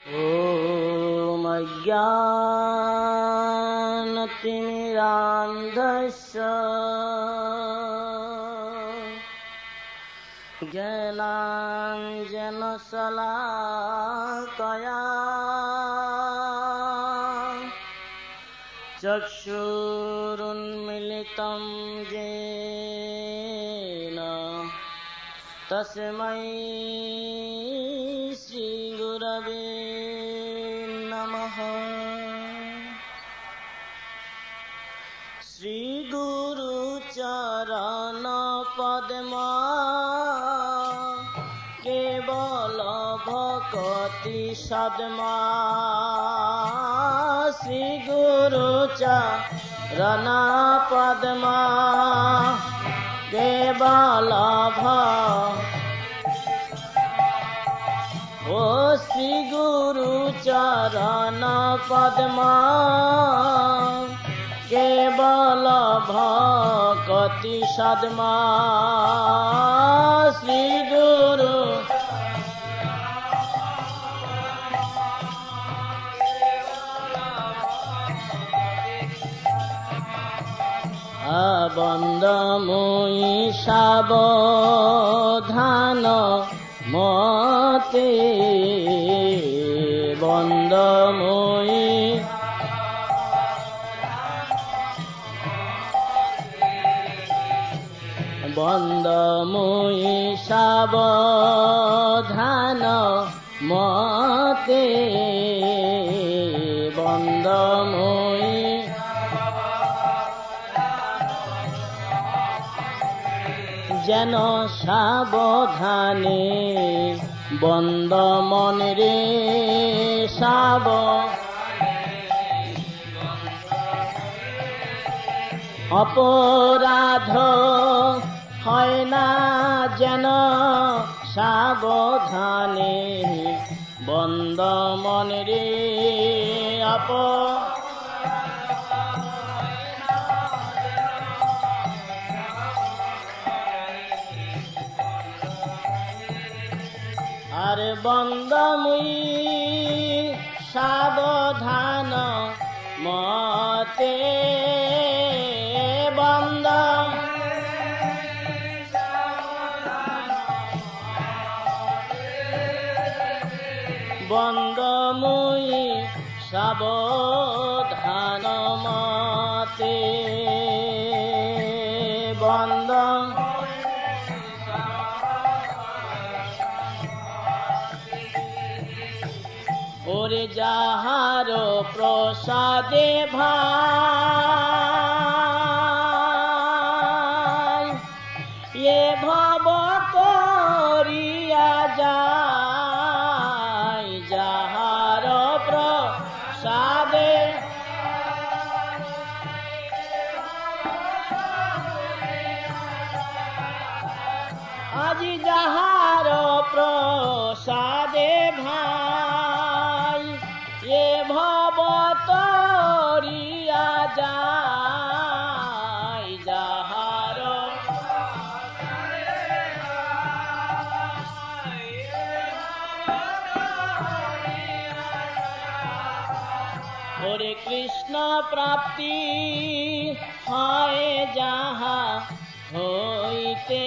ॐ अज्ञानतिमिरान्धस्य ज्ञानाञ्जनशलाकया चक्षुरुन्मीलितं येन तस्मै श्रीगुरवे नमः। श्रीगुरुचरणपद्मा केवल भक्ति सद्मा। श्रीगुरुचरणपद्मा केवल ओ श्री गुरु चरण पद्मा केवल भक्ति सद्मा। श्री गुरु बंदमुई सावधान मते बंदमुई सावधान मते बंदमुई যেন সাবধানে বন্দ মন রে সাব অপরাধ হয় না যেন সাবধানে বন্দ মন রে আর বন্দমুই সাবধান মতে বন্দমুই সাবধান মতে ওরে যাহার প্রসাদে ভাই এ ভব করিয়া যায় যাহার প্রসাদে আজি যাহার প্রসাদে ভাই এ ভব তরিয়া যায় যাহার ওরে কৃষ্ণ প্রাপ্তি হয় যাহা হইতে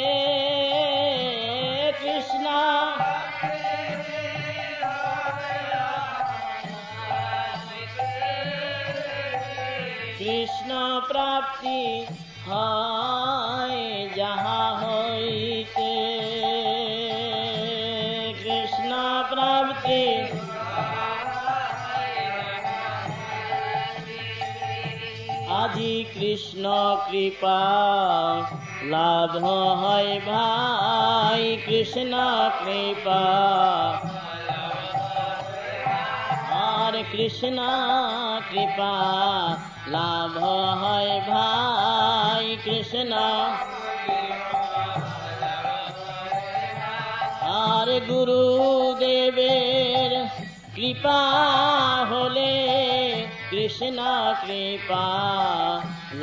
কৃষ্ণ কৃষ্ণ প্রাপ্তি হয় যাহা হইতে কৃষ্ণ প্রাপ্তি আজি কৃষ্ণ কৃপা লাভ হয় ভাই কৃষ্ণ কৃপা আর কৃষ্ণ কৃপা লাভ হয় ভাই কৃষ্ণ আর গুরুদেবের কৃপা হলে কৃষ্ণ কৃপা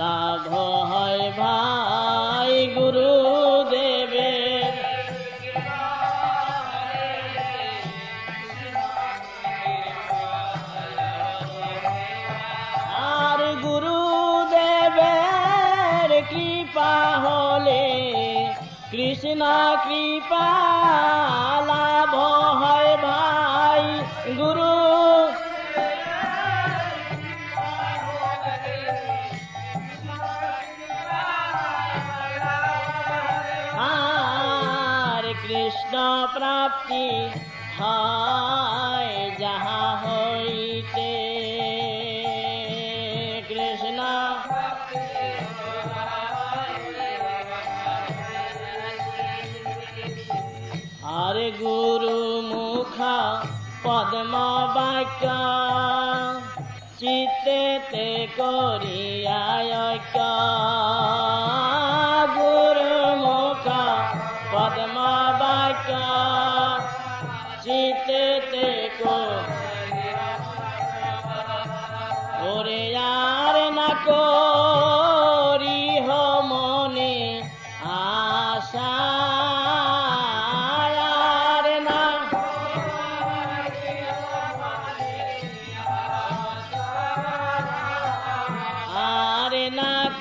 লাভ হয় ভাই গুরুদেবের কৃষ্ণ কৃপা লাভ হয় ভাই গুরু আর কৃষ্ণ প্রাপ্তি হয় যাহা হইতে কৃষ্ণ আর গুরু মুখ পদ্ম বাক্য চিত্তে করিয়া গুরু মুখ পদ্ম বাক্য চিত্তে ওরে আর না করিহ মনে আশা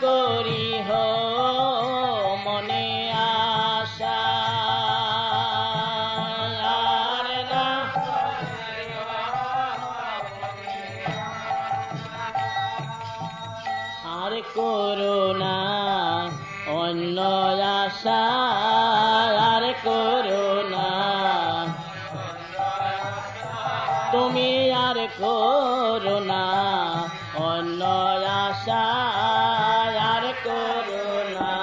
করিহ মনে আশা আর করুণা অন্য আশা আর করুণা তুমি আর করুণা অন্য আশা আর করুণা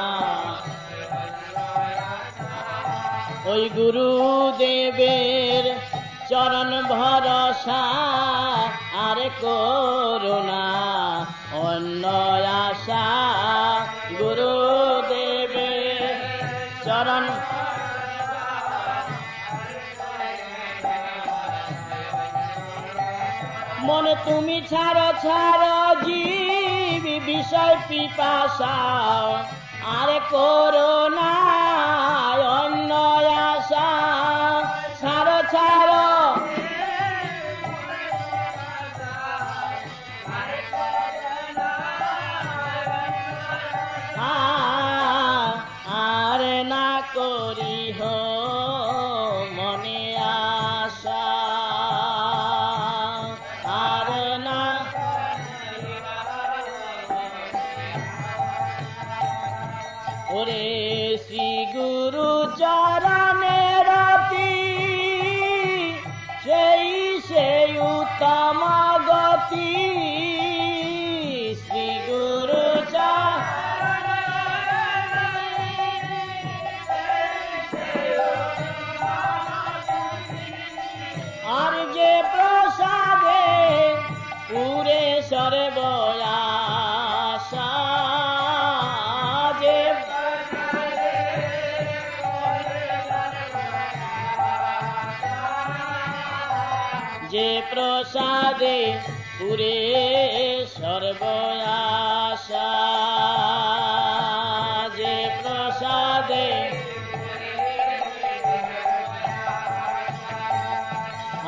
ওই গুরুদেবের চরণ ভরসা আর করুণা অন্য আশা গুরুদেবের চরণ মনে তুমি ছাড়ো ছাড়ো জীব বিষয় পিপাসা আর করুণা অন্য আশা ছাড়ো ছাড়ো আর না করিহ মনে আশা আর না ওরে শ্রী গুরু চরণের সেই উত্তম গতি শ্রী গুরু আর যে প্রসাদে পুরে সর্বয়াশা যে প্রসাদে পুরে সর্বয়াশা যে প্রসাদে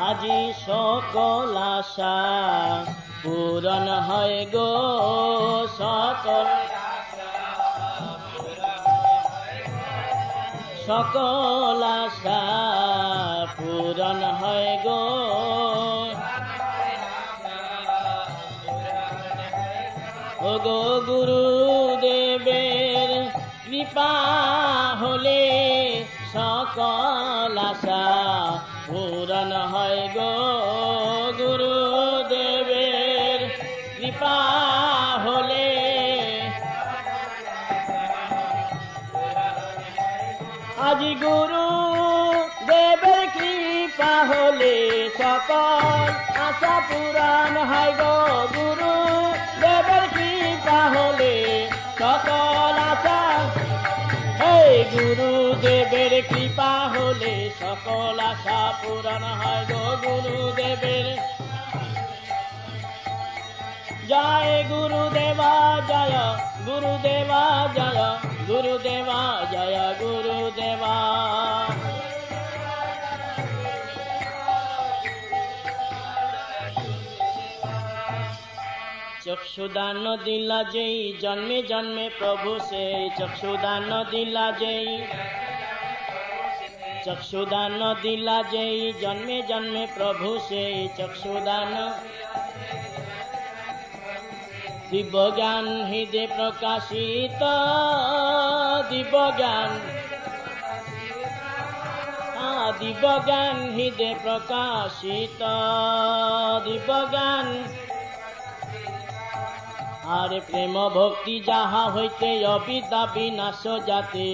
আজি সকল আশা পূরণ হয় গো সকল আশা পূরণ হয় গো ও গো গুরুদেবের কৃপা হলে সকল আশা পূরণ হয় গো গুরুদেবের কৃপা হলে আজি গুরু দেবের কৃপা হলে সকল আশা পূরণ হয় গো গুরু দেবের কৃপা হলে সকল আশা এই গুরু দেবের কৃপা হলে সকল আশা পূরণ হয় গো গুরুদেবের জয় গুরুদেবা জয় গুরুদেবা জয় গুরুদেবা জয় গুরুদেবা চক্ষুদান দিলা যেই জন্মে জন্মে প্রভু সেই চক্ষুদান দিলা যেই চক্ষুদান দিলা যেই জন্মে জন্মে প্রভু সেই চক্ষুদান দিব্য জ্ঞান হৃদে প্রকাশিত দিব্য জ্ঞান দিব্য জ্ঞান হৃদে প্রকাশিত দিব্য জ্ঞান আর প্রেম ভক্তি যাহা হইতে অবিদ্যা বিনাশ জাতি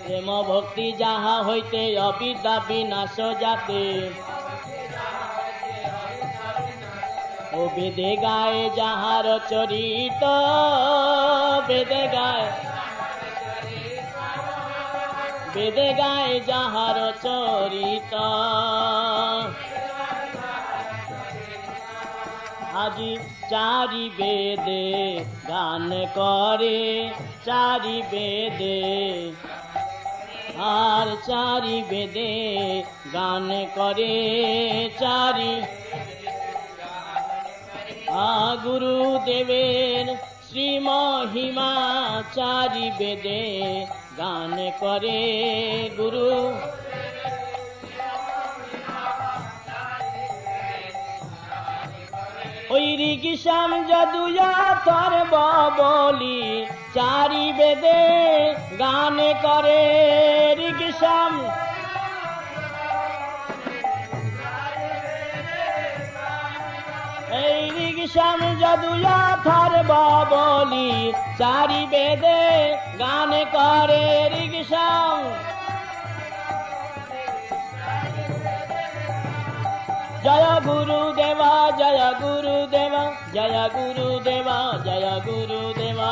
প্রেম ভক্তি যাহা হইতে অবিদ্যা বিনাশ জাতি ও বেদে গায়ে যাহার চরিত বেদে গায়ে যাহার চরিত আজি চারি বেদে গান করে চারি বেদে আর চারি বেদে গান করে চারি গুরুদেবের শ্রী মহিমা চারি বেদে গান করে গুরু ওই ঋগিসাম যদুয়া সর্ব বলি চারি বেদে গান করে ঋগিসাম এই ঋগিসাম যদুয়া সর্ব বলি চারি বেদে গান করে ঋগিসাম জয় গুরুদেবা জয় গুরুদেবা জয় গুরুদেবা জয় গুরুদেবা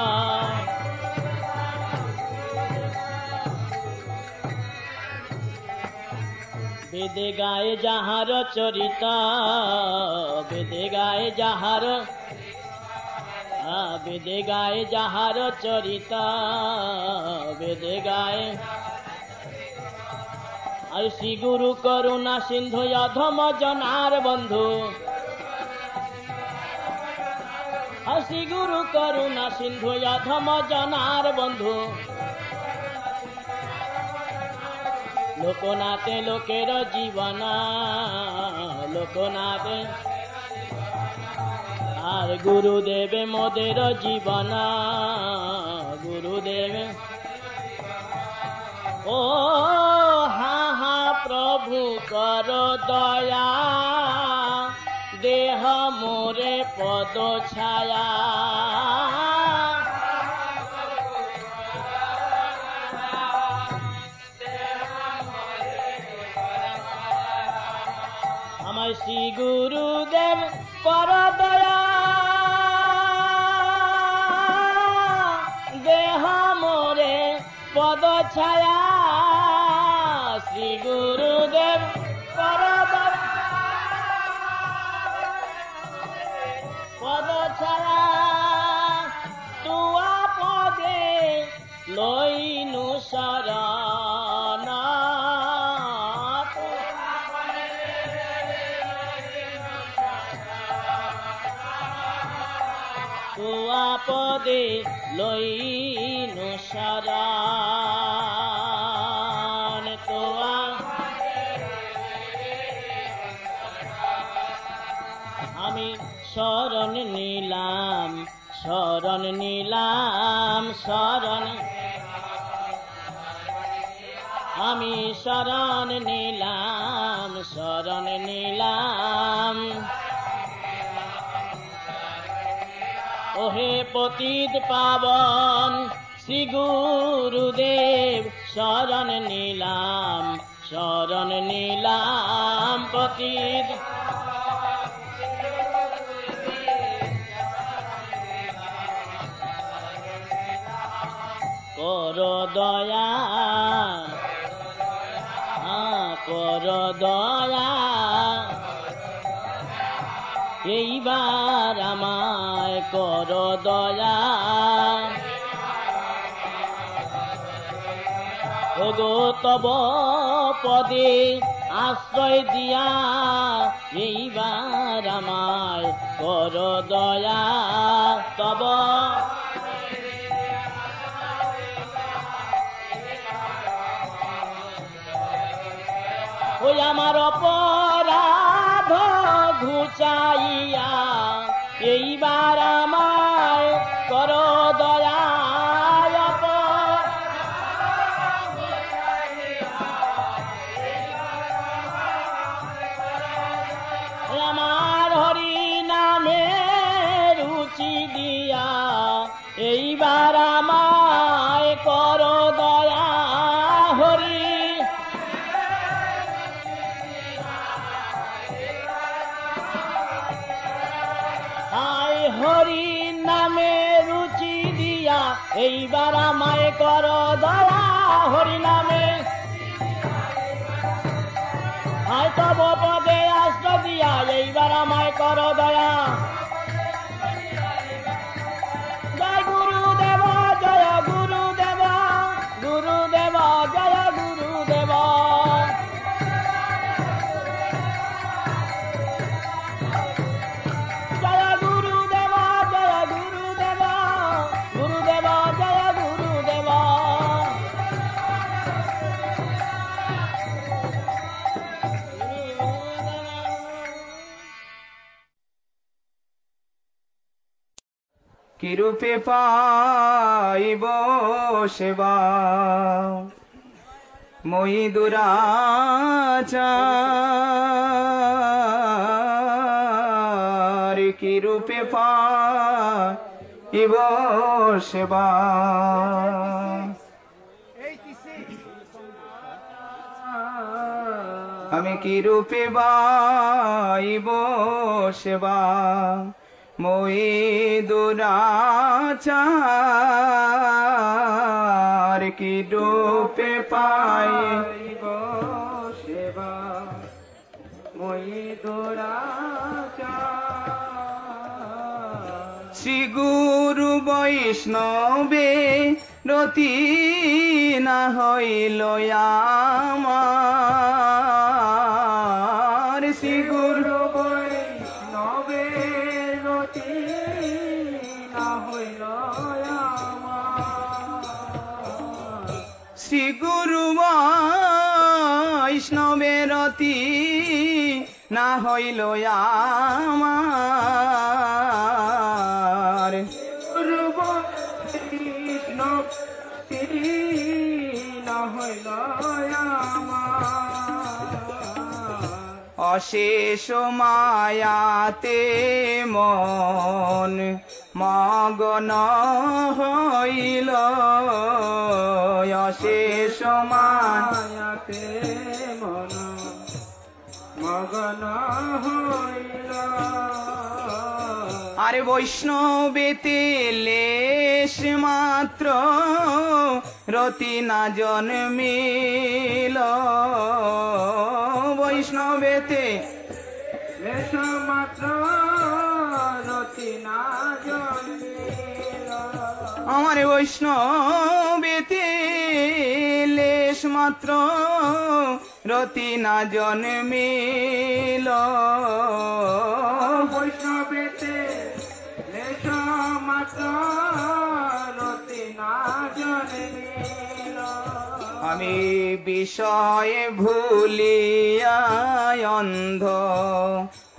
বেদে গায়ে যাহার চরিত বেদে গায়ে যাহার বেদে গায়ে যাহার চরিত বেদে গায়ে আর শ্রী গুরু করুণা সিন্ধু অধম জনার বন্ধু আর শ্রী গুরু করুণা সিন্ধু অধম জনার বন্ধু লোকনাথে লোকের জীবনা লোকনাথে আর গুরুদেবে মোদের জীবনা গুরুদেবে ও হা হা প্রভু কর দয়া দেহ মোরে পদ ছায়া আমার শ্রী গুরুদেব কর দয়া দেহ মোরে পদ ছায়া শ্রী গুরুদেব কর পদ ছায়া তুয়া পদে লইনু শরণ তুয়া পদে লইনু শরণ তুয়া আমি শরণ নিলাম শরণ নিলাম শরণ আমি শরণ নিলাম শরণ নিলাম ওহে পতিত পাবন শ্রী গুরুদেব শরণ নিলাম পতিত কর দয়া কর দয়া এইবার আমায় কর দয়া ওগো তব পদে আশ্রয় দিয়া এইবার আমায় কর দয়া তব ওই আমার অপরাধ ঘুচাইয়া এইবার আমায় কর দয়া আমার হরি নামে রুচি দিয়া এইবার আমায় কর দয়া হরি আয় হরি নামে রুচি দিয়া এইবার আমায় কর দয়া হরি নামে আয় তব পদে আশ্রয় দিয়া এইবার আমায় কর দয়া জয় গুরুদেব জয় গুরুদেব গুরুদেব জয় গুরুদেব জয় গুরুদেব জয় গুরুদেব গুরুদেব জয় গুরুদেব কিরূপে পাইব সেবা মই দুরাচার কিরূপে পাইব সেবা আমি কিরূপে পাইব সেবা মই দুরাচার কিরূপে পাইব সেবা মই দুরাচার শ্রী গুরু বৈষ্ণবে রতি না হইল আমার শ্রী গুরু বৈষ্ণবে রতি না হইল আমার শ্রী গুরু বৈষ্ণবে রতি না হইল আমার গুরু বৈষ্ণব না হইল অশেষ মায়াতে মন মগন হইল অশেষ মায়াতে মন মগন হইল আরে বৈষ্ণবেতে লেশ মাত্র রতি না জন্মিল বৈষ্ণবেতে লেশ মাত্র রতি না জন্মিল আমার বৈষ্ণবেতে লেশ মাত্র রতি না জন্মিল বৈষ্ণবেতে লেশ মাত্র রতি না জন্মিল আমি বিষয়ে ভুলিয়া অন্ধ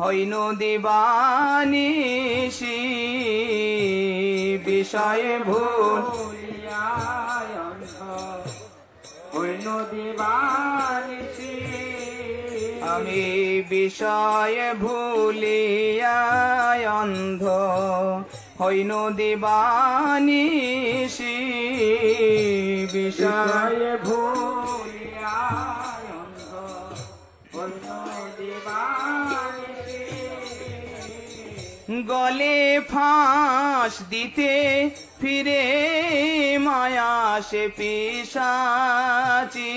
হইনু দিবানিশি বিষয়ে ভুলিয়া অন্ধ হইনু দিবানিশি আমি বিষয়ে ভুলিয়া অন্ধ হইনু দিবানিশি বিষয়ে ভুলিয়া অন্ধ হইনু দিবানিশি গলে ফাঁস দিতে ফিরে মায়া সে পিশাচি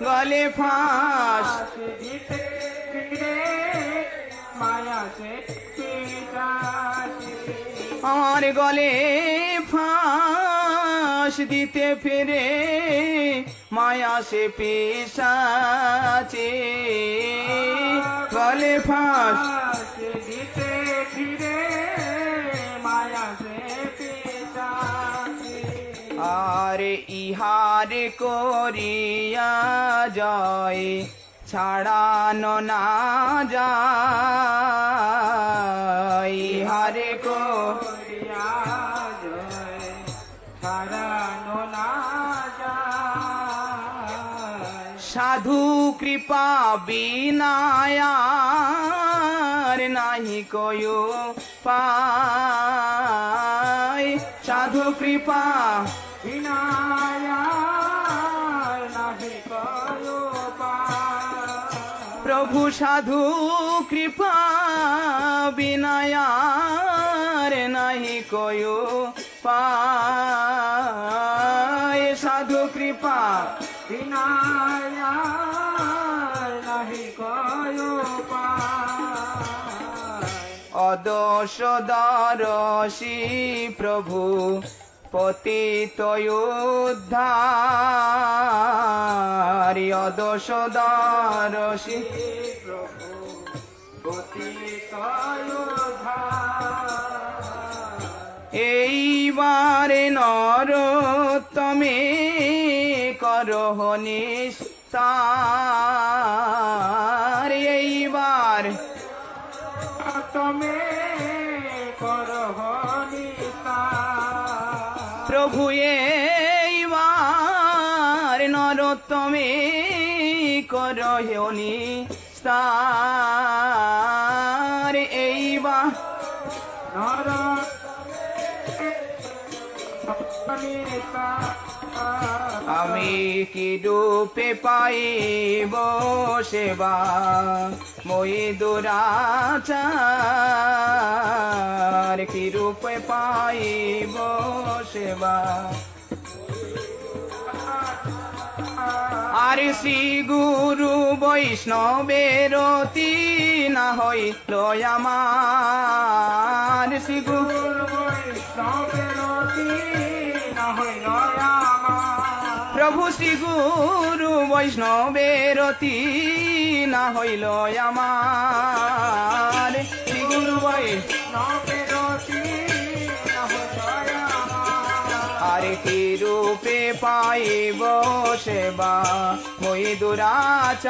গলে ফাঁস দিতে ফিরে মায়া সে পিশাচি আমার গলে ফাঁস দিতে ফিরে মায়া সে পিশাচি গলে ফাঁস দিতে ফিরে মায়া সে পিশাচি আরে ইহারে করিয়া জয় ছাড়ানো না যায়, ইহারে করিয়া জয় ছাড়ানো না যায়। সাধু কৃপা বিনায়ার নাহি কয়ো পায়, সাধু কৃপা বিনায়ার নাহি কয়ো পায়। প্রভু সাধু কৃপা বিনায়ার নাহি কয়ো পায়, সাধু কৃপা বিনায়ার নাহি কয়ো পায়। অদোষ দরশি প্রভু পতিত উদ্ধার, অদোষ দরশি প্রভু পতিত উদ্ধার। এইবারে নরোত্তমে করহ নিস্তার, এইবার তুমি করহ নিস্তার। প্রভু এইবার নরোত্তমে করহ নিস্তার, এইবার আমি কি রূপে পাইব সেবা মই দুরাচার, কি রূপে পাইব সেবা। আর শ্রী গুরু বৈষ্ণবেরতি না হইল আমার, শ্রী গুরু বৈষ্ণবেরতি না হইল আমার। প্রভু শ্রী গুরু বৈষ্ণবেরতি না হইল আমার, শ্রী গুরু বৈষ্ণবেরতি না হইল আমার। আর কি রূপে পাইব সেবা মই দুরাচার,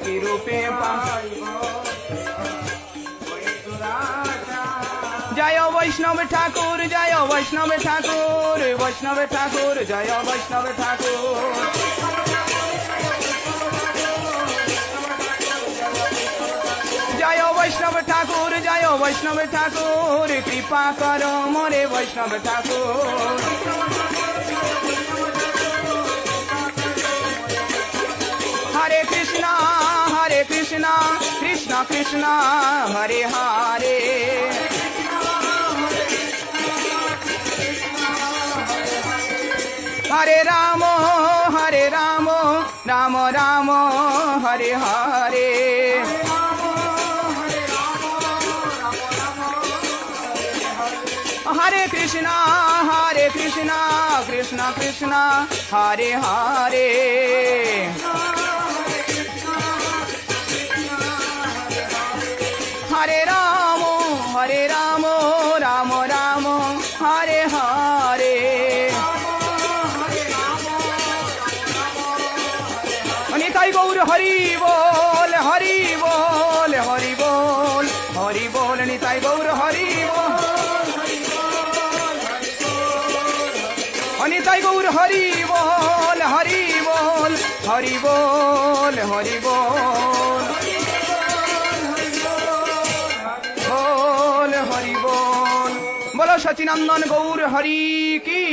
কি রূপে পাইব মই দুরাচার। জয় বৈষ্ণব ঠাকুর, জয় বৈষ্ণব ঠাকুর, বৈষ্ণব ঠাকুর, জয় বৈষ্ণব ঠাকুর। জয় বৈষ্ণব ঠাকুর, জয় বৈষ্ণব ঠাকুর, কৃপা কর মোরে বৈষ্ণব ঠাকুর। হরে কৃষ্ণ কৃষ্ণ কৃষ্ণ হরে হরে, হরে রাম রাম রাম হরে হরে। হরে কৃষ্ণ কৃষ্ণ কৃষ্ণ হরে হরে, হরে রাম রাম রাম হরে হরে। নিতাই গৌর হরি বল হরি বল হরি বল হরি বল, নিতাই গৌর হরি বল, নিতাই গৌর হরি বল হরি বল হরি বল হরি বল বল হরি বল। বলো সচিনন্দন গৌর হরি কি,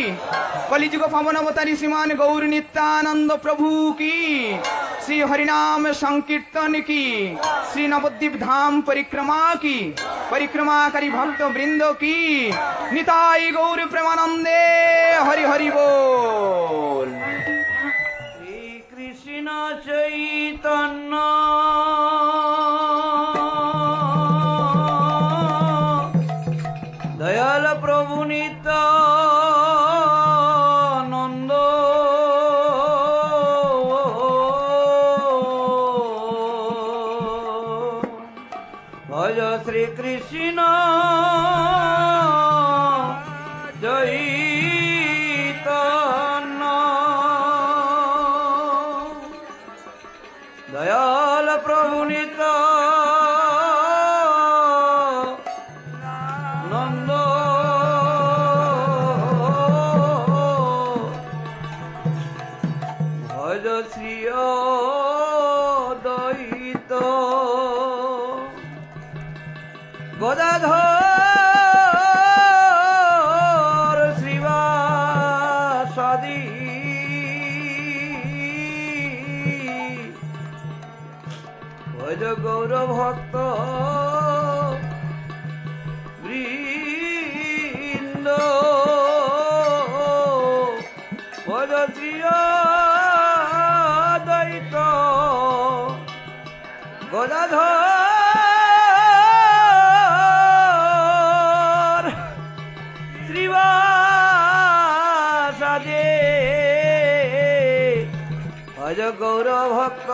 কলিযুগ পাবন অবতারি শ্রীমান গৌর নিত্যানন্দ প্রভু কি, শ্রী হরিনাম সংकीर्तन की, श्री नवद्वीप धाम परिक्रमा की, परिक्रमाकारी भक्त वृंद की, निताई गौर प्रेमानंदे हरि हरि बोल। श्री कृष्ण चैतन्य दयाल प्रभु नित्यानंद भज श्री कृष्ण जय ভজ শ্রী দয়িত গদাধর শ্রীবাসাদি ভজ গৌর ভক্ত বৃন্দ ভজ শ্রী দয়িত গদাধর শ্রীবাসাদে ভজ গৌর ভক্ত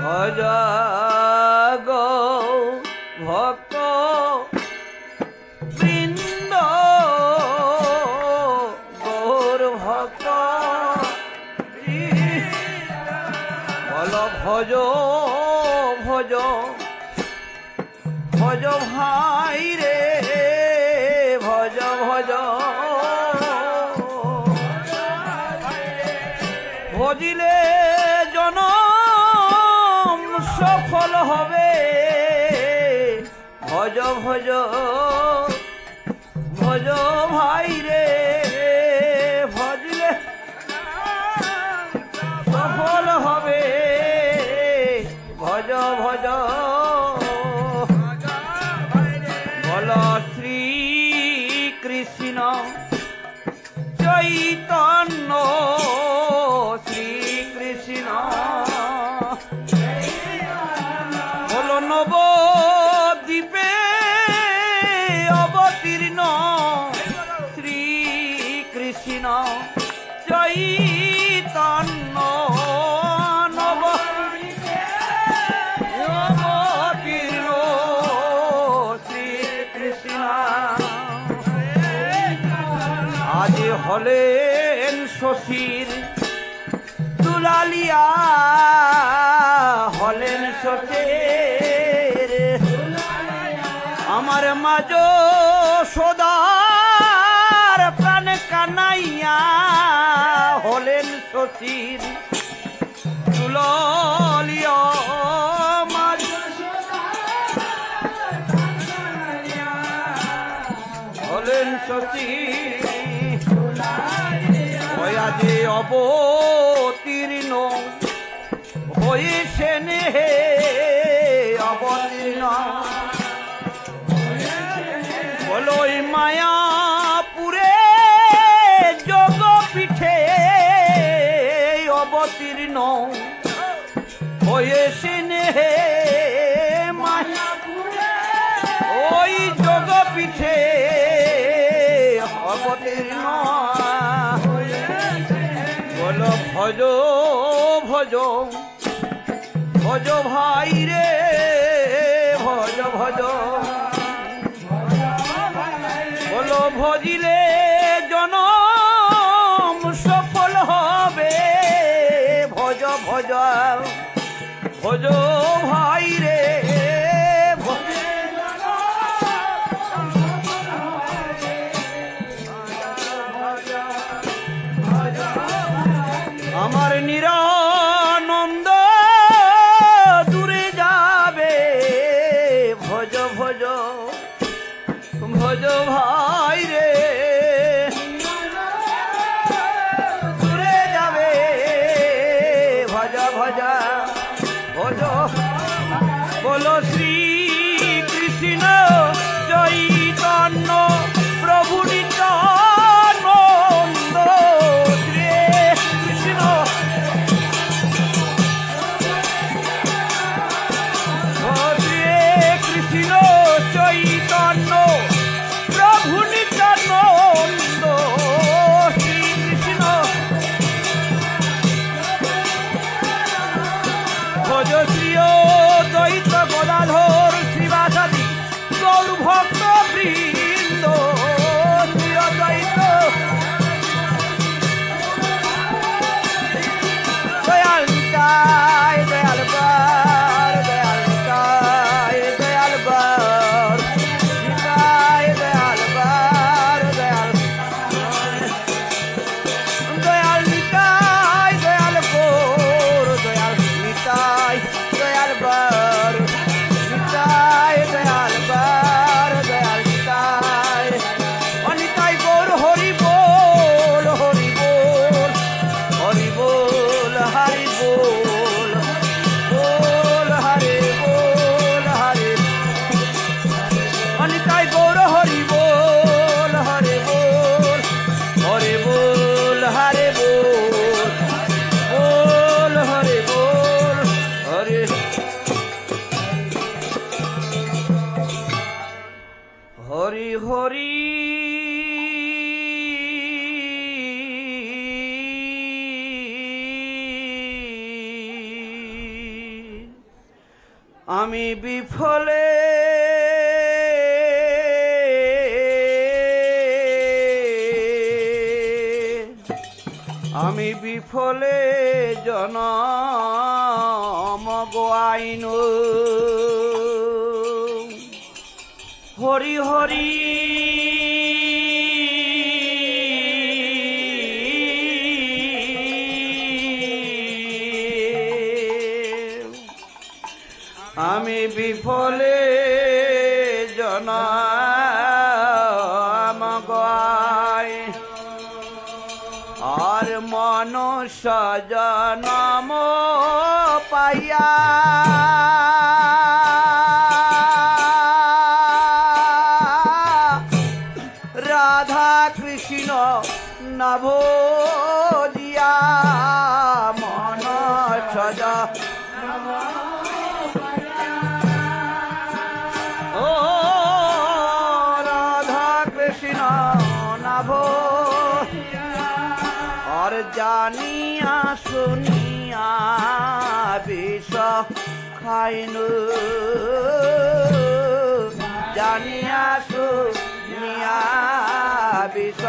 ভজ গৌ ভক্ত বৃন্দ গৌর ভক্ত বল ভজ ভজ ভজ ভাই রে ভজ ভজ ভজিলে জনম সফল হবে ভজ ভজ ভজ ভাই রে ভজলে সফল হবে ভজ ভজ বল শ্রী কৃষ্ণ চৈতন্য শ্রী কৃষ্ণ বল নবদ্বীপে অবতীর্ণ শ্রী কৃষ্ণ চৈতন্য নবদ্বীপে অবতীর্ণ শ্রী কৃষ্ণ আজ হলেন শশীর দুলালিয়া হলেন শশীর আমার মাজ সদার প্রাণ কানাইয়া হলেন শশীর দুলালিয়া মাজ হলেন শশীর যে অবতীর্ণ হয়েছেন হে অবতীর্ণ বলো মায়াপুরে যোগপীঠে অবতীর্ণ হয়েছেন হে মায়াপুরে ওই যোগপীঠে অবতীর্ণ বলো ভজ ভজ ভজ ভাই রে ভজ ভজ বলো ভজিলে জনম সফল হবে ভজ ভজ ভজ ভাই রে আমার নিরানন্দ দূরে যাবে আমি বিফলে আমি বিফলে জনম গোয়াইন হরি হরি আমি বিফলে জনম গাই আর মনুষ্য জনম পাইয়া রাধা কৃষ্ণ না ভজিয়া মনুষ্য ও রাধা কৃষ্ণ নাভ আর জানিয়া শুনিয়া বিষ খাইন জানিয়া শুনিয়া বিষ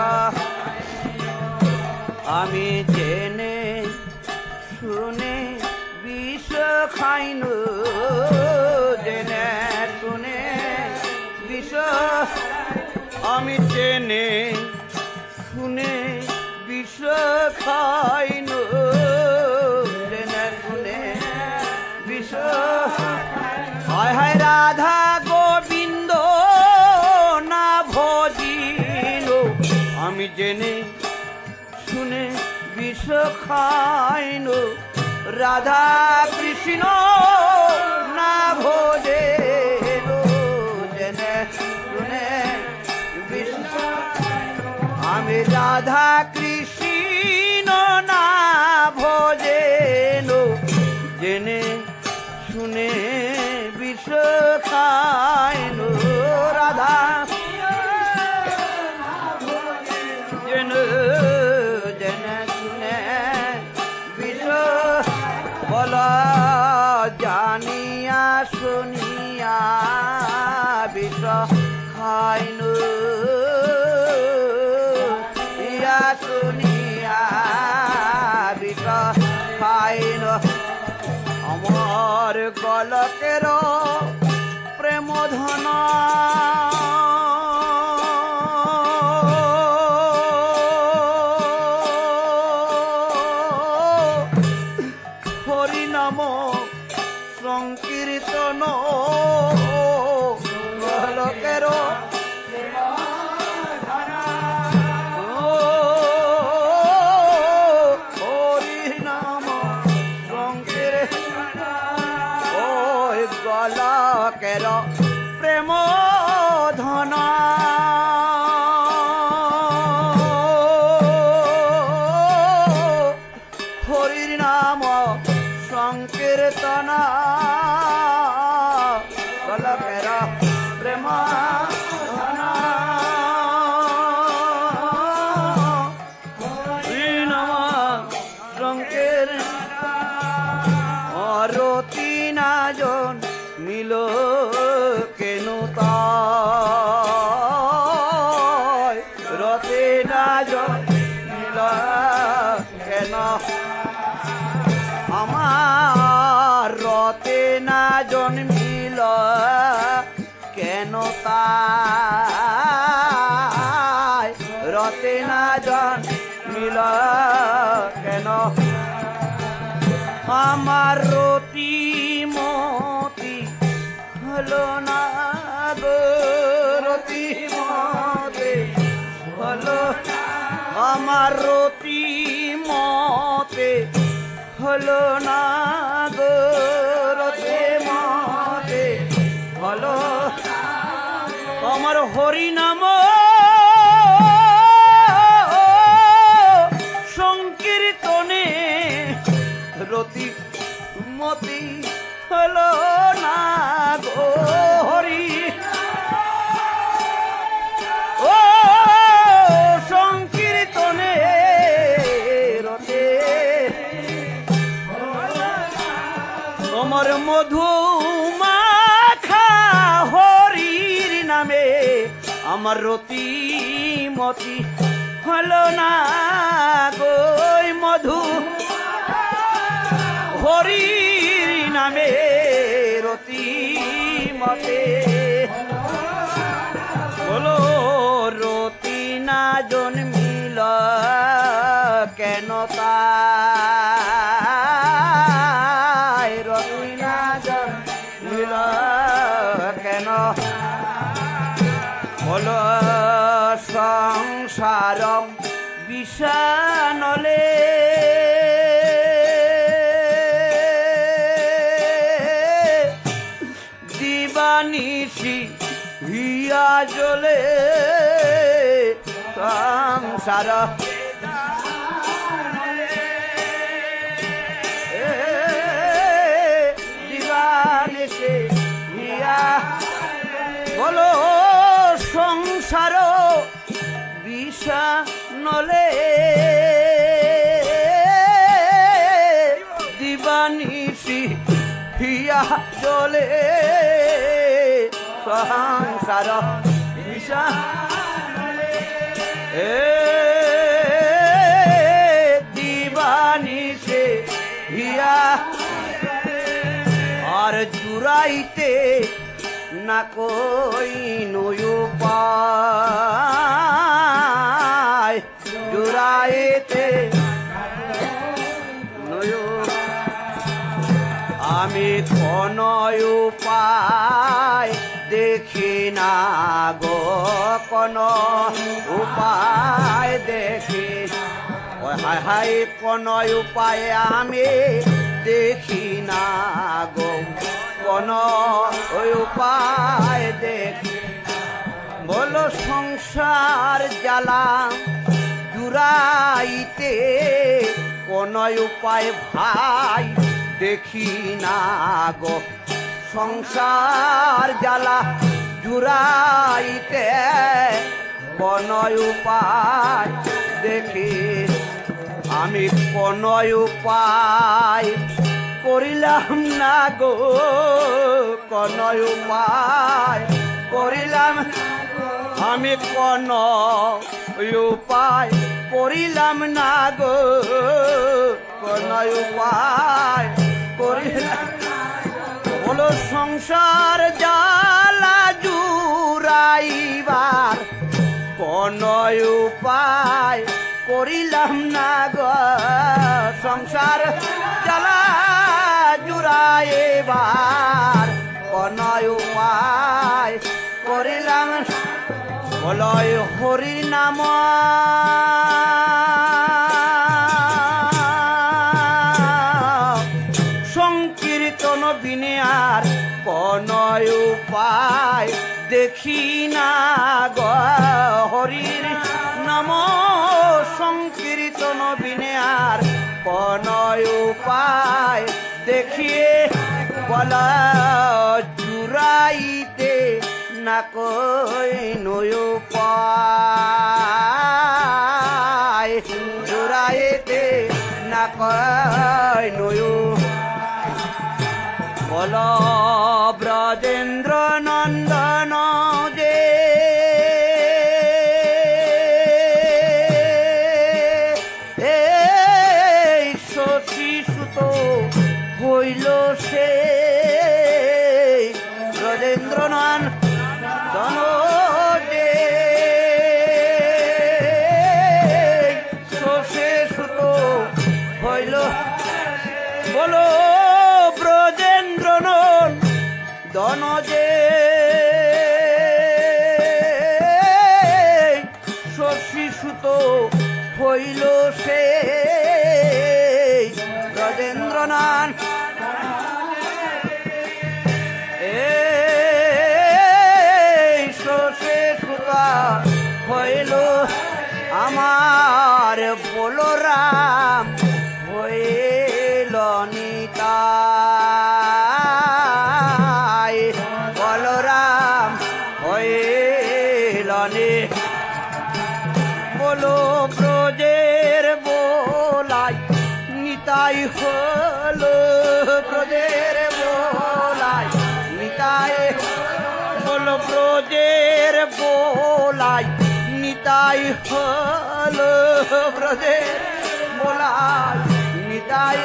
আমি জেনে শুনে বিষ খাইন জেনে শুনে বিষ আমি জেনে শুনে বিষ খাইন জেনে শুনে বিষ হায় হায় রাধা গোবিন্দ না ভজিল আমি জেনে শুনে বিষ খাইন রাধা কৃষ্ণ না ভোজে জেনে শুনে আমি রাধা কৃষ্ণ না ভোজে জেনে শুনে বিষ খাইন রাধা জেনে জেনে শুনে বিষ বল জানিয়া শুনিয়া বিষ খাইন ইয়া শুনিয়া বিষ খাইন আমার গলকের প্রেম ধন হরি নাম সংকীর্তন গলকের হরি নাম সংকীর্তন ওই গলকের প্রেম ধন হরির নাম সংকীর্তন গলকের প্রেম ধন হরি নাম সংকীর্তন রতি না জন মিল কেন তাই রতি না জন মিল কেন আমার রতে না জন্মিল কেন তাই রতে না জন্মিল কেন আমার রতি মতি হলো না গো রতি মতে হলো আমার রতি মতে হলো না গো রতি মতে হলো আমার হরি নাম সংকীর্তনে রতি মতি হলো না গো হরি ও সংকীর্তনে রতে তোমার মধুমা আমার রতিমতি হলো না গো মধু হরির নামে রতিমতে বলো রতি না জন্মিল কেন তাই রতি না জন্মিল কেন বলো সংসার বিষানলে দিবানিশি হিয়া জলে সংসার দিবানিশি হিয়া বলো সংসার বিষা নলে দিবানিশি হিয়া জলে সংসার বিষা দিবানিশি হিয়া আর জুড়াইতে না কই উপায় জুড়াইতে আমি কোন উপায় দেখি না গো কোন উপায় দেখি হায় হায় কোন উপায় আমি দেখি না গো কোন উপায় দেখি বলো সংসার জ্বালা জুড়াইতে কোন উপায় ভাই দেখি না গো সংসার জ্বালা জুড়াইতে কোন উপায় দেখি আমি কোন উপায় করিলাম না গো কোন উপায় করিলাম আমি কোন উপায় করিলাম না গো কোন উপায় করিলাম বলো সংসার জ্বালা জুড়াইবার কোন উপায় করিলাম না গো সংসার জ্বালা জুড়াইবার কোন উপায় করিলাম বলয় হরি নাম সংকীর্তন বিনে আর কোন উপায় দেখি না গো হরির নাম সংকীর্তন বিনে আর কোন উপায় দেখিয়ে বলা জুড়াইতে না কই উপায় জুড়াইতে না কই বল ব্রজেন্দ্র নন্দন যে শশী সুত হইল সে ব্রজেন্দ্র নন্দন যে শশী সুত হইল বলো ব্রজেন্দ্র নন্দন যে শশী সুত হইল সে ব্রজেন্দ্রনাথ শশী সুত হইল আমার বলরাম হইল নিতাই বলরাম হইল নি বলো ব্রজের বোলাই নিতাই হলো ব্রজের বোলাই নিতাই বলো ব্রজে ব্রজের বোলাই নিতাই হলো, ব্রজের বোলাই নিতাই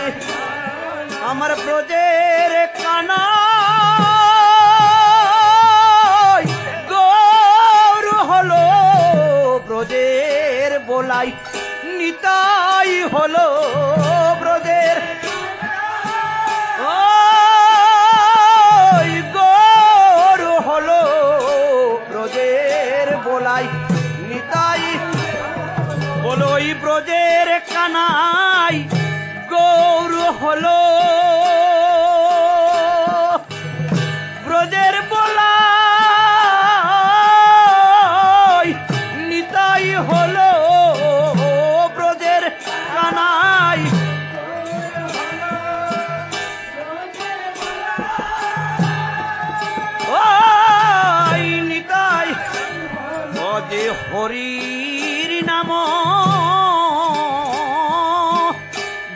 আমার ব্রজের কানা গৌর হলো, ব্রজের বোলাই নিতাই হলো, ব্রজের গৌর হলো, ব্রজের বোলাই নিতাই বলো, ওই ব্রজের কানাই গৌর হলো, ব্রজের বোলাই নিতাই হলো, ব্রজের কানাই ওই নিতাই যে হরির নাম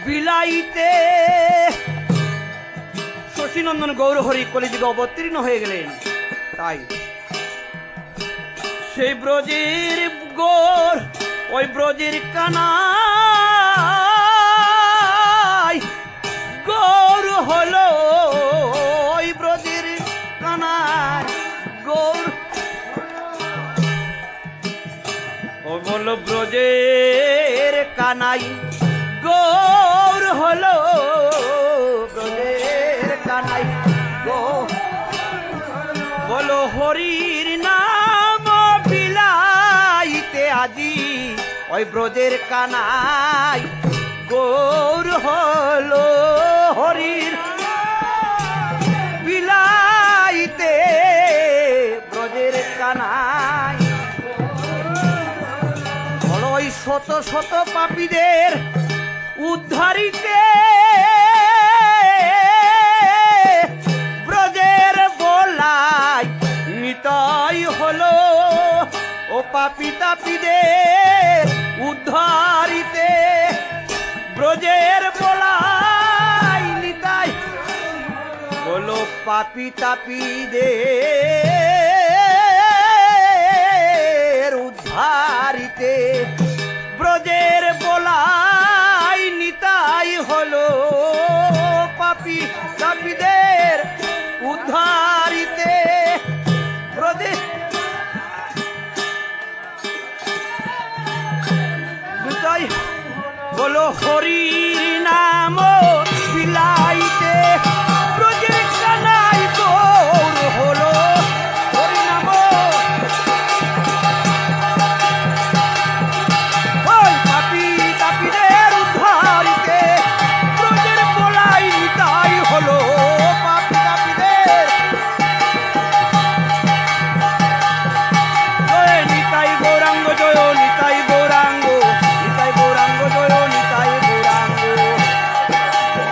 বিলাইতে শশীনন্দন গৌর হরি কলিযুগে অবতীর্ণ হয়ে গেলেন। তাই সেই ব্রজের গৌর ওই ব্রজের কানাই গৌর হলো, ওই ব্রজের কানাই গৌর ও বলো, ব্রজের কানাই গৌর হলো, ব্রজের কানাই বলো, হরির নাম বিলাইতে আজি ওই ব্রজের কানাই গৌর হলো, হরির বিলাইতে ব্রজের কানাই বলো, ওই শত শত পাপীদের উদ্ধারিতে ব্রজের বোলাই নিতাই হলো, ও পাপী তাপীদের উদ্ধারিতে ব্রজের বোলাই নিতাই বলো, পাপী তাপীদের উদ্ধারিতে ব্রজের বোলাই নিতাই হলো, পাপী তাপীদের উদ্ধারিতে ব্রজের নিতাই বলো, হরির নাম বিলাইতে ব্রজের কানাই গৌর হলো, হরি নাম ওই পাপী তাপীদের উদ্ধারিতে ব্রজের বোলাই নিতাই হলো, পাপী তাপীদের জয় নিতাই গৌরাঙ্গ, জয় নিতাই গৌরাঙ্গ, নিতাই গৌরাঙ্গ, জয় নিতাই গৌরাঙ্গ,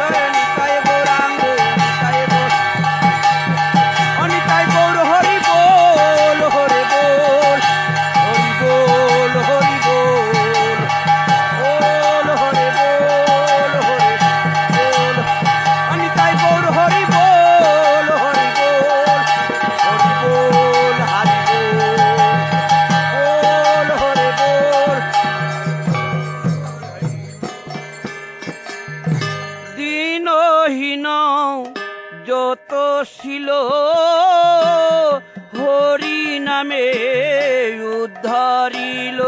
জয় নিতাই গৌরাঙ্গ, নিতাই অনিতাই গৌর হরি বল, হরি বল, হরি বল, হরি বল, বল হরি বল, হরি বল, অনিতাই গৌর হরি বল, হরি বল, হরি বল, হরি বল, হরি বল। দীনহীন যত ছিল হরি নামে উদ্ধারিল,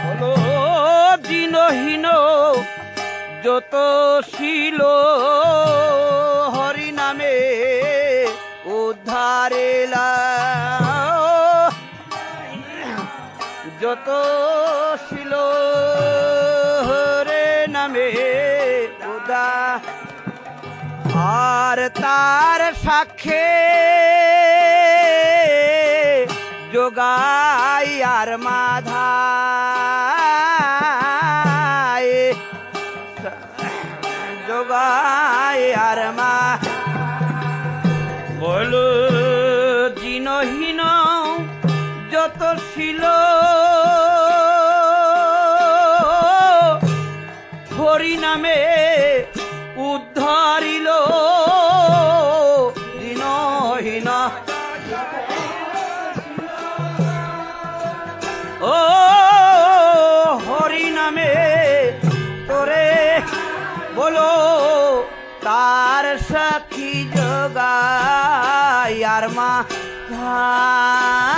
হলো দীনহীন যত ছিল হরি নামে উদ্ধারেলা, যত ছিল হরে নামে উদ্ধার আর তার সাক্ষে যোগাই আর মাধায়, যোগাই আর মা বলো, দীনহীন যত ছিল সাক্ষী যোগায় আর মা ধায়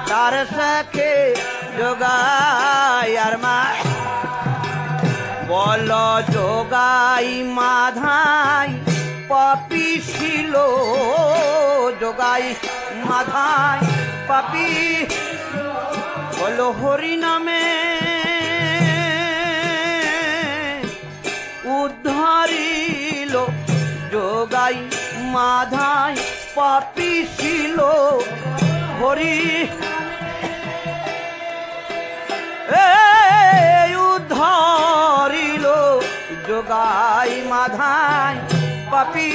তার সাক্ষী যোগায় আর মা বল যোগাই মাধাই পাপি ছিল যোগাই মাধাই পাপি বলো হরি নামে উদ্ধারিল যোগাই মাধাই পাপি ছিল হরি উদ্ধারিল যোগাই মাধাই পাপি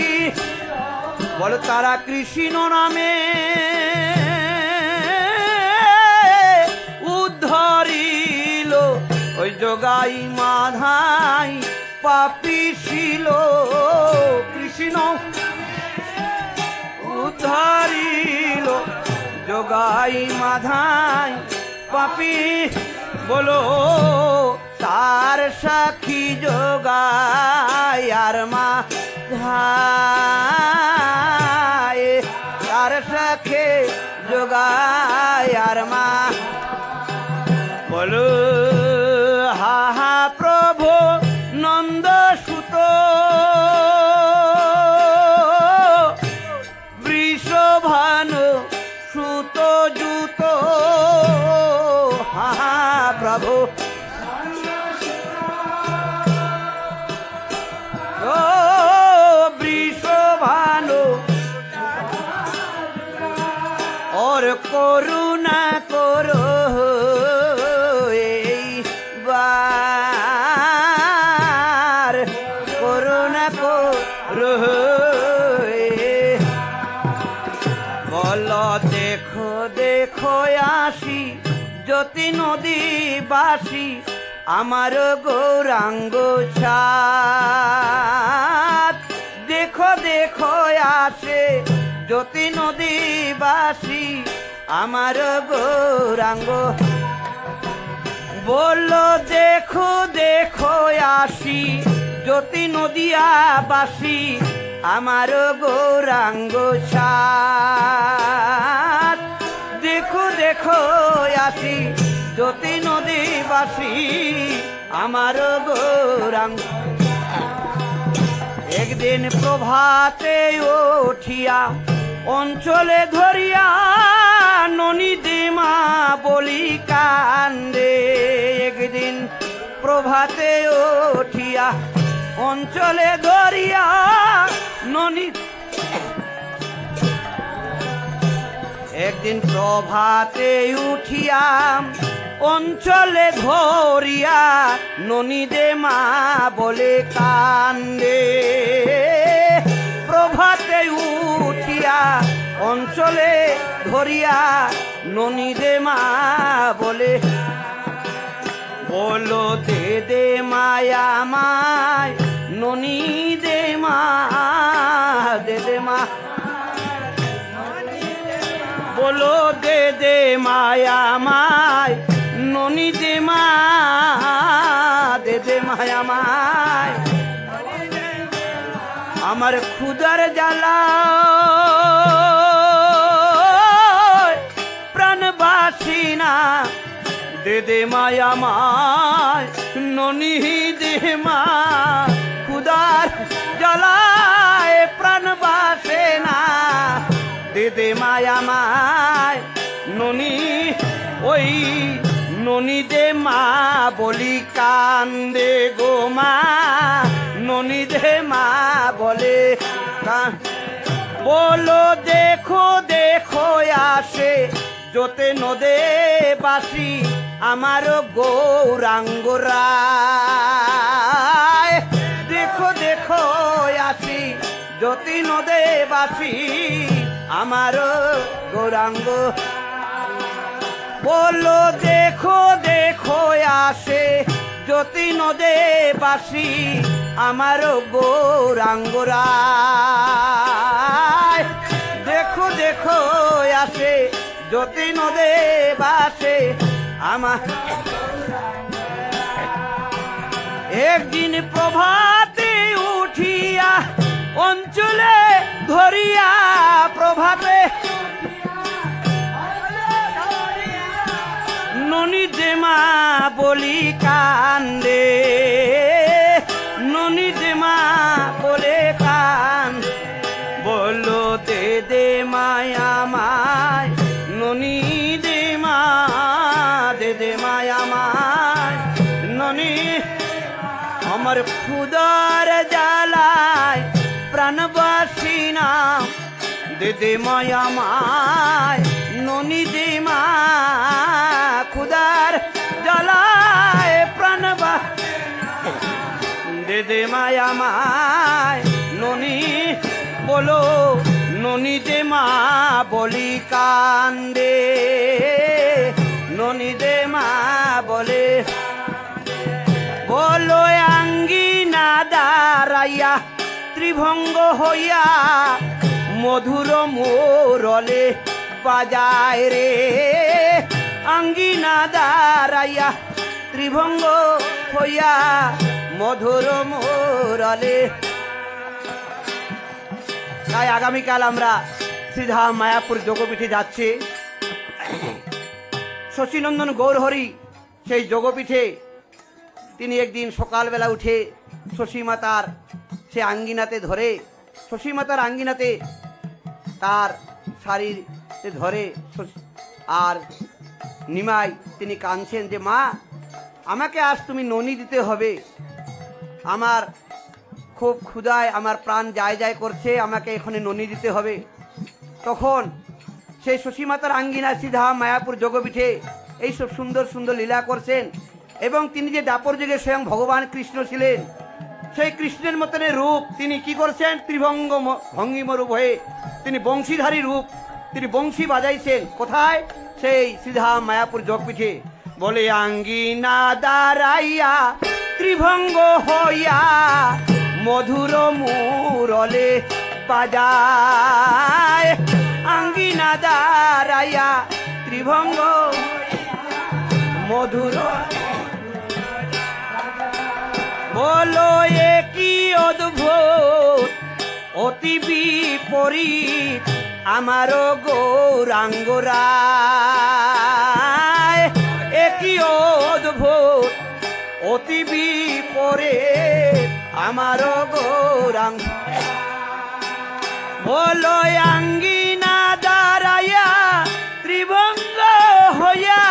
বল তারা কৃষ্ণ নামে উদ্ধারিল ওই যোগাই মাধাই পাপি ছিল কৃষ্ণ উদ্ধারিল যোগাই মাধাই পাপি বলো তার সাক্ষী যোগাই আর মা ধায় তার সাক্ষী যোগাই আর মা বলো হা হা প্রভু নন্দ সুত বৃষভানু সুত জুত হা হা প্রভু ও বৃষভানু और করুণা করো এই বার করুণা করো বল দেখো দেখো আসি জ্যোতি নদী বাসি আমার গৌরাঙ্গ ছাত দেখো দেখো আসে জ্যোতি নদী বাসি আমার গৌরাঙ্গ বললো দেখো দেখো আসি জ্যোতি নদিয়া বাসি আমার গৌরাঙ্গ ছাত দেখো দেখো আসি জ্যোতি নদী বাসি আমার গৌরাঙ্গ একদিন প্রভাতে উঠিয়া অঞ্চলে ধরিয়া ননী দেমা বলি কান্দে একদিন প্রভাতে উঠিয়া অঞ্চলে ধরিয়া ননী একদিন প্রভাতে উঠিয়া অঞ্চলে ধরিয়া ননী দেমা বলে কান্দে প্রভাতে উঠিয়া অঞ্চলে ধরিয়া ননী দেমা বলে বলো দে দে মায়া মায় ননী দে মা দে দে মা বলো দে দে মায়া মায় ননী দে মা দে দে মায়া মায় আমার ক্ষুদার জ্বালা প্রাণবাসী না দে দে মায়া মায় ননী দে মা ক্ষুদার জ্বালায় প্রাণবাসে না দে দে মায়া মায় ননী ওই ননী দে মা বলি কান্দে গো মা ননী দে মা বলে বলো দেখো দেখো আসে जोते नदे बासी आमारो गौरांग राय देखो देखो आसी ज्योति नदे बासी आमारो गौरांग बोलो देखो देखो आसे ज्योति नदे बासी आमारो गौरांग राय देखो देखो आसे ज्योति नदे बासे आमार एक दिन प्रभाते उठी বলি কান্দে, ননি দে মা বলে কান, বলো দে দে মায়া মায়, ননি দে মা, দে দে মায়া মায়, ননি আমার খুদার জ্বালায় প্রাণবাসী নাম, দে দে মায়া মায়, ননি দে মা, খুদার জ্বালায় প্রাণবা, দে দে মায়া মায়, ননি বলো, ননি দে মা বলি কান্দে, ননি দে মা বলে, বলো আঙ্গিনা দাঁড়াইয়া ত্রিভঙ্গ হইয়া মধুর মোরলে বাজায় রে, আঙ্গিনা দাঁড়াইয়া ত্রিভঙ্গ হইয়া মধুর মোরলে। তাই আগামীকাল আমরা শ্রীধাম মায়াপুর যোগপীঠে যাচ্ছি। শশীনন্দন গৌরহরি সেই যোগপীঠে তিনি একদিন সকালবেলা উঠে শশী মাতার সে আঙ্গিনাতে ধরে, শশী মাতার আঙ্গিনাতে তার শাড়িতে ধরে আর নিমাই তিনি কাঁদছেন যে মা আমাকে আজ তুমি ননি দিতে হবে, আমার খুব ক্ষুধায় আমার প্রাণ যায় যায় করছে, আমাকে এখানে ননি দিতে হবে। তখন সেই শশী মাতার আঙ্গিনা শ্রীধাম মায়াপুর যোগপীঠে এইসব সুন্দর সুন্দর লীলা করছেন এবং তিনি যে দাপর যুগে স্বয়ং ভগবান কৃষ্ণ ছিলেন সেই কৃষ্ণের মতনের রূপ তিনি কি করছেন, ত্রিভঙ্গ ভঙ্গিম রূপ হয়ে তিনি বংশীধারী রূপ, তিনি বংশী বাজাইছেন। কোথায়? সেই শ্রীধাম মায়াপুর যোগপীঠে। বলে আঙ্গিনা দাঁড়াইয়া ত্রিভঙ্গ হইয়া মধুর মুরলে বাজায়, আঙ্গিনা দাঁড়াইয়া ত্রিভঙ্গ মধুর, বলো এ কি অদ্ভুত অতি বিপরীত আমারও গৌরাঙ্গরায়, এ কি অদ্ভুত অতি বিপরীত আমারও গৌরাঙ্গ, বলো আঙ্গিনা দাঁড়াইয়া ত্রিভঙ্গ হইয়া,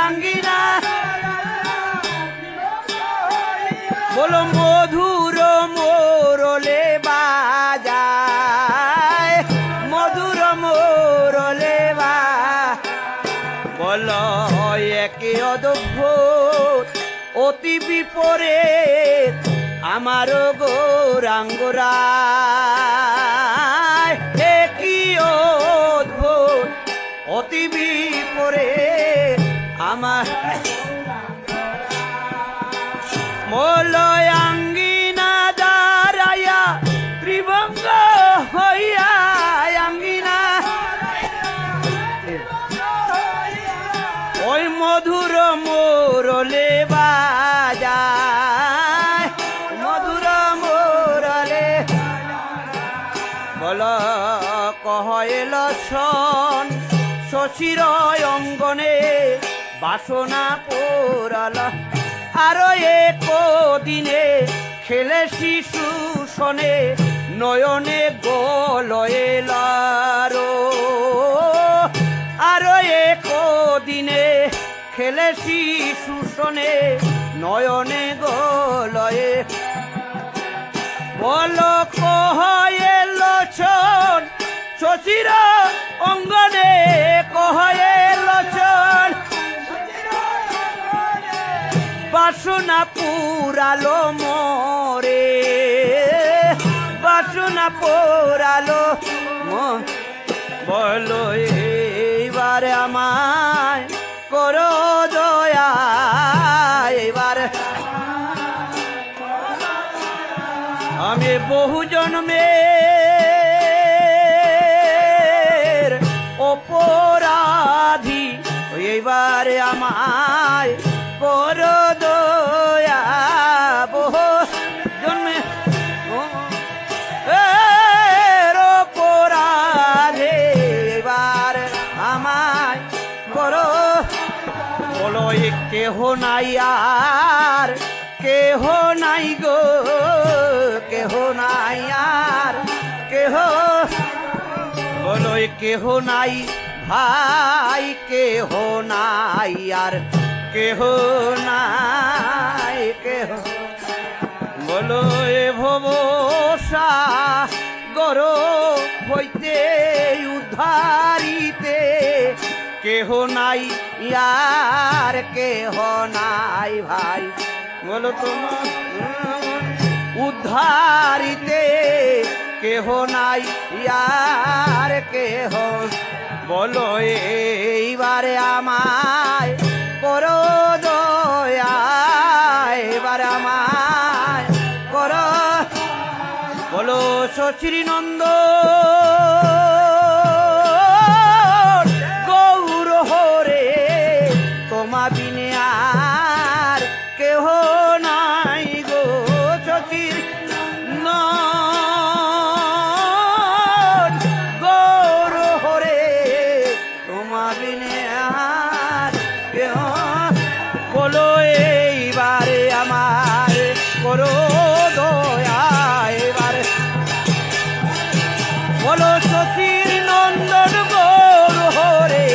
আঙ্গিনা বলো মধুর মোরলে বাজায়, মধুর মোরলে বা, বলো একে অদ্ভুত অতি বিপরীত আমারও গৌরাঙ্গরায়, এ কি অদ্ভুত অতি বিপরীত আমার, মলয় আঙ্গিনা দাঁড়াইয়া ত্রিভঙ্গ হইয়া, আঙ্গিনা ওই মধুর মোরলে বাজায়, মধুর মোরলে, বল কহল শোন শশীর অঙ্গনে বাসনা পোড়াল, আরো এক দিনে খেলে শিশু শোনে নয়নে গলয়েলারো, আরো এক দিনে খেলে শিশু শোনে নয়নে গলয়ে, বল কহল ছন শশীর অঙ্গনে, কহল ছন বাসনা পুরালো মোরে, বাসনা পুরালো, বলো এইবারে আমায় করো দয়া, এবার আমি বহু জন্মের অপরাধী, এইবারে আমায় করো দয়া, বহু জন্মে অপরাধে এবার আমায় করো, বলো কে কেহ নাই আর কেহ নাই গো, কেহ নাই আর কেহ, বলো কেহ নাই ভাই, কেহ নাই আর কেহ নাই, কেহ, বলো এ ভবসা গর হইতে উদ্ধারিতে কেহ নাই ইয়ার কেহ নাই ভাই, বলো তোমার উদ্ধারিতে কেহ নাই ইয়ার কেহ, বলো এইবারে আমায় করো দয়া, এবার আমায় করো, বলো শশী নন্দ গৌর হরে তোমা বিনে আর কেহ নাই গো, শশীর গৌর হরে তোমা বিনে আর কেহ, বলো এইবারে আমার করো দয়া, এবারে বলো শশীর নন্দন গৌর হরে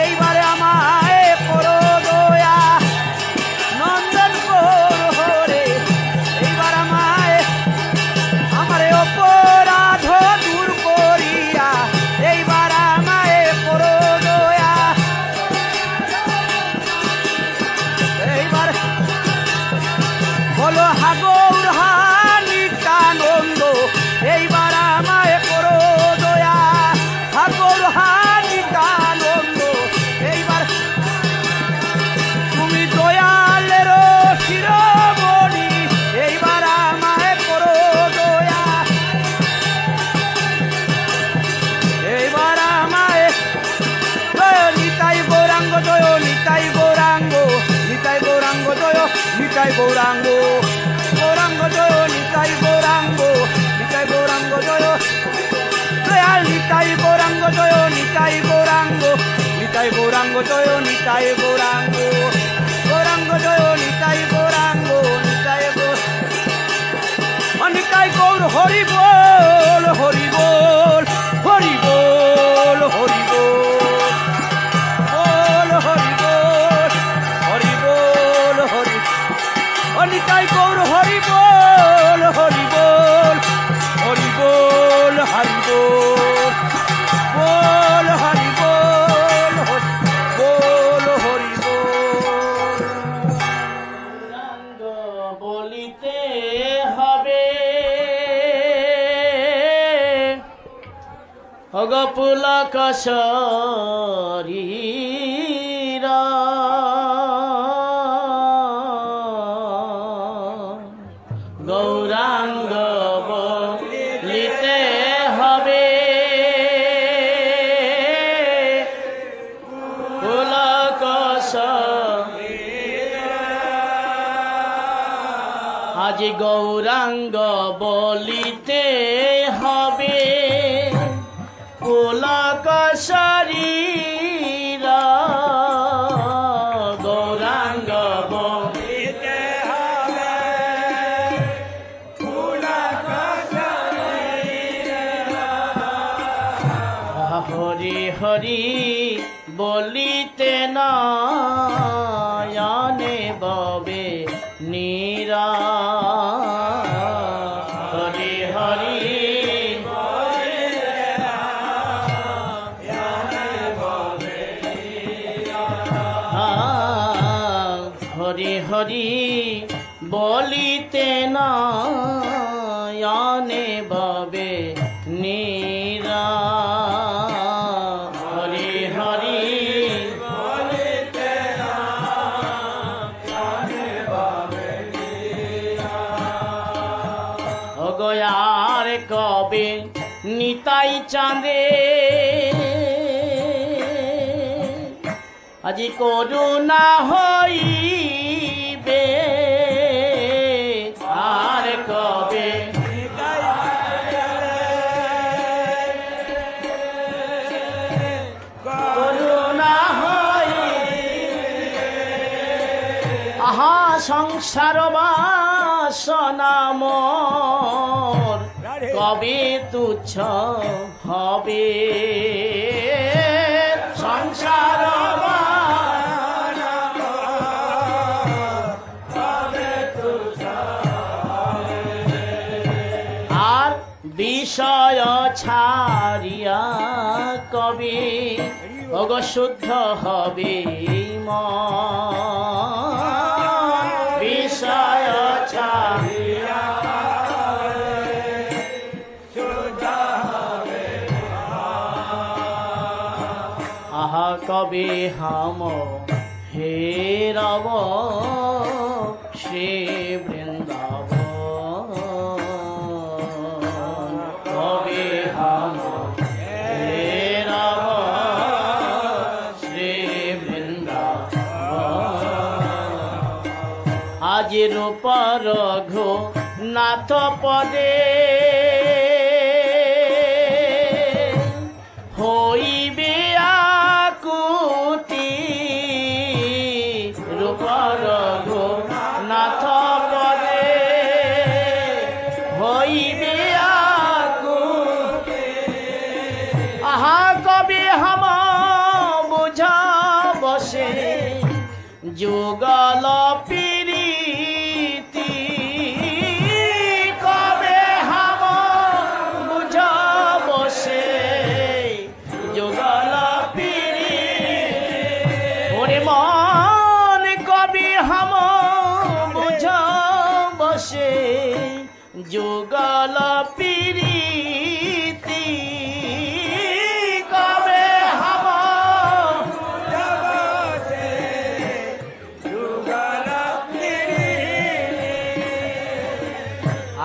এইবারে আমায় করো দয়া, নন্দন গৌর হরে এইবার আমায় আমারে অপরাধ দূর করিয়া এইবার আমায় করো দয়া, এইবার বলো হাগৌর নিত্যানন্দ এইবার আমায় করো দয়া, হাগৌর নিত্যানন্দ এইবার তুমি দয়ালের শিরোমণি এইবার আমায় করো দয়া, এইবার আমায় জয় নিতাই গৌরাঙ্গ, জয় নিতাই গৌরাঙ্গ, নিতাই গৌরাঙ্গ জয় নিতাই গৌরাঙ্গ, গৌরাঙ্গ জয় নিতাই গৌরাঙ্গ, নিতাই গৌরাঙ্গ জয় দয়াল নিতাই গৌরাঙ্গ, জয় নিতাই গৌরাঙ্গ, নিতাই গৌরাঙ্গ জয় নিতাই গৌরাঙ্গ, গৌরাঙ্গ জয় নিতাই গৌরাঙ্গ, নিতাই নিতাই গৌর হরি বল, হরি বল, হরি বল, হরি বল, বল হরি বল, হরি বল, হরি নিতাই গৌর হরি বল, হরি বল, হরি বল, হরি বল, বল হরি বল, বল হরি বল। রঙ্গ বলিতে হবে অগ পুলক শরীর, গৌরাঙ্গ বলিতে হবে পুলক আজ গৌরাঙ্গ বলিতে হবে পুলক শরীর, গৌরাঙ্গ বলিতে হবে পুলক শরীর, হরি হরি বলিতে নয়নে ববে নীরা, হরি হরি হরি হরি বলিতে নয়নে ববে নীরা, হরি হরি অগয়ার কবে নিতাই চাঁদে আজি করুণা হইবে, আর কবে করুণা হইবে, সংসার বাসনা মোর কবে তুচ্ছ হবে সংসার আর বিষয় ছাড়িয়া কবে ওগো শুদ্ধ হবে মন বিষয় ছাড়িয়া আহা কবে হাম হেরব সে বৃন্দাবন কবে হাম হেরব শ্রী বৃন্দাবন আজি রূপ রঘু নাথ পদে হইবে আকুতি রূপ রঘু নাথ পদে হইবে আকুতি আহা কবি হাম বুঝা বসে যুগল পিরিতি কবে হাম বুঝা বসে যুগল পিরিতি ওরে মন কবি হাম বুঝা বসে যুগল পিরিতি কবে হাম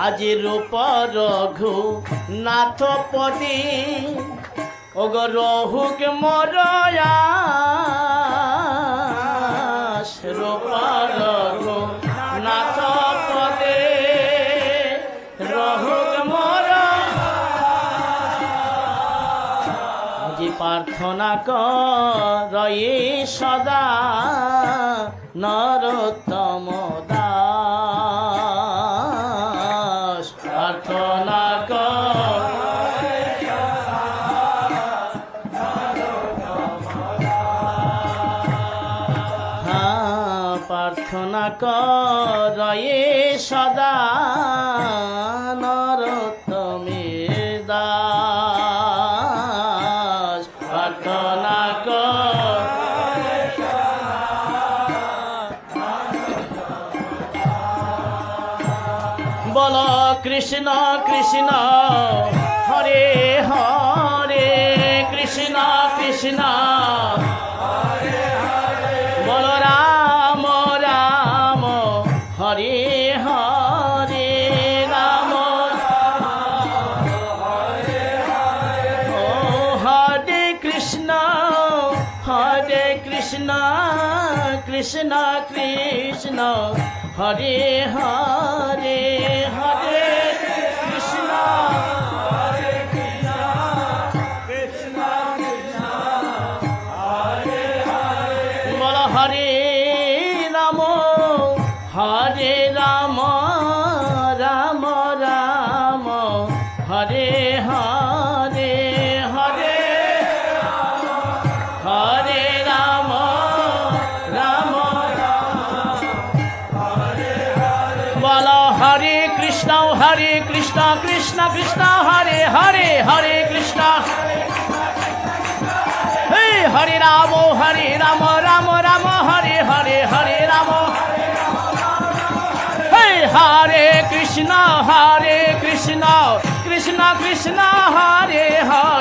আজি রূপ রঘু নাথ পদে ওগ রহুক মরয়াস রূপ রঘু নাথ পদে রহুক মর আজি প্রার্থনা করে সদা নরোত্তম দাস প্রার্থনা প্রার্থনা করে সদা নরোত্তমের দাস প্রার্থনা বল কৃষ্ণ কৃষ্ণ হরে হরে কৃষ্ণ কৃষ্ণ বল রাম রাম হরে হরে রাম ও হরে কৃষ্ণ কৃষ্ণ কৃষ্ণ হরে হরে হরে কৃষ্ণ বল হরে রাম রাম রাম হরে হরে হরে হরে রাম রাম বল হরে কৃষ্ণ কৃষ্ণ কৃষ্ণ হরে হরে হরে কৃষ্ণ হরে রাম রাম রাম হরে হরে হরে রাম হরে কৃষ্ণ কৃষ্ণ কৃষ্ণ হরে হরে